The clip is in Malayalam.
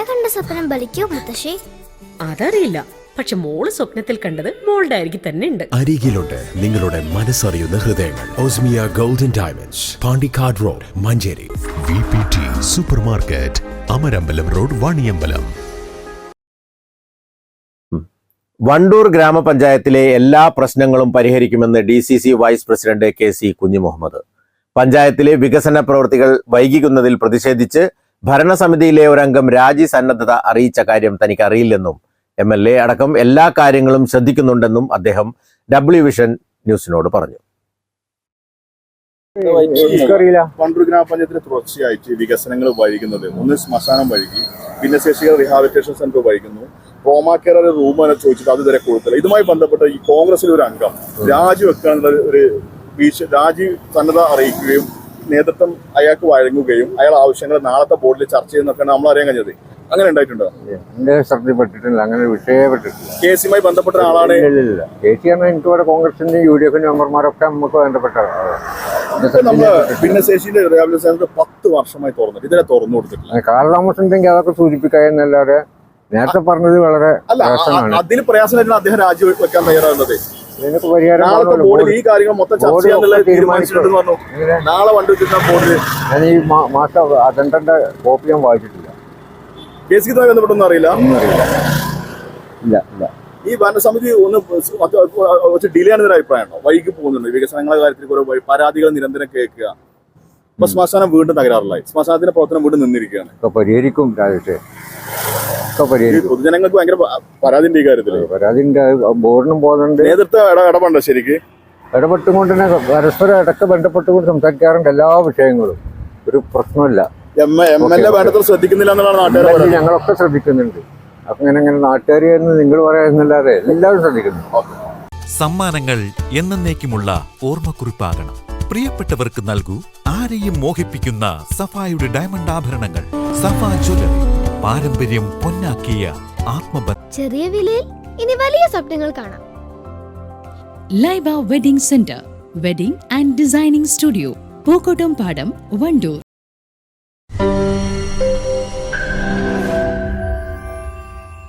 കണ്ട സ്വപ്നം ബലിക്കോ മുത്തശ്ശി? അതറിയില്ല, പക്ഷെ മോള് സ്വപ്നത്തിൽ കണ്ടത് മോളുടെ അരികിൽ തന്നെ ഉണ്ട്. അരികിലുണ്ട് നിങ്ങളുടെ മനസ്സറിയുന്ന ഹൃദയങ്ങൾ. Osmiya golden diamonds, Pandikkad road, Manjeri. VPT super market, Amarambalam road, Vaniyambalam. Wandoor ഗ്രാമപഞ്ചായത്തിലെ എല്ലാ പ്രശ്നങ്ങളും പരിഹരിക്കുമെന്ന് DCC vice president KC Kunjumuhammad. പഞ്ചായത്തിലെ വികസന പ്രവൃത്തികൾ വൈകിക്കുന്നതിൽ പ്രതിഷേധിച്ച് ഭരണസമിതിയിലെ ഒരംഗം രാജി സന്നദ്ധത അറിയിച്ച കാര്യം തനിക്ക് അറിയില്ലെന്നും MLA അടക്കം എല്ലാ കാര്യങ്ങളും ശ്രദ്ധിക്കുന്നുണ്ടെന്നും അദ്ദേഹം WVഷൻ ന്യൂസിനോട് പറഞ്ഞു. വണ്ടൂർ ഗ്രാമപഞ്ചായത്തിന് തുടർച്ചയായിട്ട് വികസനങ്ങൾ വൈകുന്നത്, ഒന്ന് ശ്മശാനം വൈകി, ഭിന്നശേഷികൾ റിഹാബിലിറ്റേഷൻ സെന്റർ വൈകുന്നു, ട്രോമാ കെയർ റൂം എന്നെ ചോദിച്ചിട്ട് അതുവരെ കൊടുത്തില്ല. ഇതുമായി ബന്ധപ്പെട്ട് ഈ കോൺഗ്രസിലെ ഒരു അംഗം രാജിവെക്കാനുള്ള ഒരു രാജി സന്നദ്ധ അറിയിക്കുകയും നേതൃത്വം അയാൾക്ക് വഴങ്ങുകയും അയാൾ ആവശ്യങ്ങൾ നാളത്തെ ബോർഡിൽ ചർച്ച ചെയ്യുന്നൊക്കെയാണ് നമ്മൾ അറിയാൻ കഴിഞ്ഞത്. അങ്ങനെ ഉണ്ടായിട്ടുണ്ടോ? എന്റെ ശ്രദ്ധപ്പെട്ടിട്ടില്ല, അങ്ങനെ വിഷയപ്പെട്ടിട്ടില്ല. കേസുമായി ബന്ധപ്പെട്ട ആളാണ്. KC എനിക്ക് ഇവിടെ കോൺഗ്രസിന്റെ UDF മെമ്പർമാരൊക്കെ നമുക്ക് ബന്ധപ്പെട്ട നമ്മള് ഭിന്നശേഷിന്റെ റിഹാബിലിറ്റേഷൻ സെന്റർ 10 വർഷമായി തുറന്നിട്ട് ഇതുവരെ തുറന്നു കൊടുത്തിട്ടില്ല. കാലതാമസം ഉണ്ടെങ്കിൽ അതൊക്കെ സൂചിപ്പിക്കാന്നല്ലാതെ നേരത്തെ പറഞ്ഞത് വളരെ അതിൽ പ്രയാസമായിട്ടാണ് അദ്ദേഹം രാജിവെക്കാൻ തയ്യാറാകുന്നത്. ഇതിനൊക്കെ പരിഹാരം ഈ കാര്യങ്ങൾ മൊത്തം ചർച്ച ചെയ്യാനുള്ള തീരുമാനിച്ചിട്ടുണ്ടെന്ന് പറഞ്ഞു. നാളെ വണ്ടി ബോർഡിൽ ഞാൻ ഈ മാസം അജണ്ടന്റെ കോപ്പി ഞാൻ വായിച്ചിട്ടില്ല. കേസുമായി ബന്ധപ്പെട്ടൊന്നും അറിയില്ല. ഇല്ല ഇല്ല. ഈ ഭരണസമിതി ഒന്ന് കുറച്ച് ഡിലേ ആണെന്നൊരു അഭിപ്രായമാണോ? വൈകി പോകുന്നുണ്ട് വികസനങ്ങളുടെ കാര്യത്തിൽ കുറെ പരാതികൾ നിരന്തരം കേൾക്കുക. ഇപ്പൊ ശ്മശാനം വീണ്ടും തകരാറിലായി, ശ്മശാനത്തിന്റെ പ്രവർത്തനം വീണ്ടും നിന്നിരിക്കുകയാണ്. പരിഹരിക്കും രാജേഷ്, പൊതുജനങ്ങൾക്ക് ഭയങ്കര പരാതിന്റെ ഈ കാര്യത്തില്. പരാതിന്റെ ബോർഡിനും പോകുന്നുണ്ട്, നേതൃത്വം ഇടപെടണ്ട. ശരിക്ക് ഇടപെട്ടുകൊണ്ട് തന്നെ പരസ്പരം ഇടയ്ക്ക് ബന്ധപ്പെട്ടുകൊണ്ട് സംസാരിക്കാറുണ്ട്. എല്ലാ വിഷയങ്ങളും ഒരു പ്രശ്നമില്ല. MLA വേണ്ടത്ര ശ്രദ്ധിക്കുന്നില്ല എന്നുള്ളതാണ് നാട്ടുകാർ. ഞങ്ങളൊക്കെ ശ്രദ്ധിക്കുന്നുണ്ട്. അപ്പൊ ഇങ്ങനെ നാട്ടുകാർ നിങ്ങൾ പറയാന്നല്ലാതെ എല്ലാവരും ശ്രദ്ധിക്കുന്നു. സമ്മാനങ്ങൾ എന്നേക്കുമുള്ള ഓർമ്മക്കുറിപ്പാകണം. പ്രിയപ്പെട്ടവർക്ക് നൽകൂ ആരെയും മോഹിപ്പിക്കുന്ന സഫായുടെ ഡയമണ്ട് ആഭരണങ്ങൾ. സഫ ജ്വല്ലറി, പാരമ്പര്യം പൊന്നാക്കിയ ആത്മബന്ധം. ചെറിയ വിലയിൽ ഇനി വലിയ സ്വപ്നങ്ങൾ കാണാം. Laiba wedding centre, wedding and designing studio, Pookottam പാടം, വണ്ടൂർ.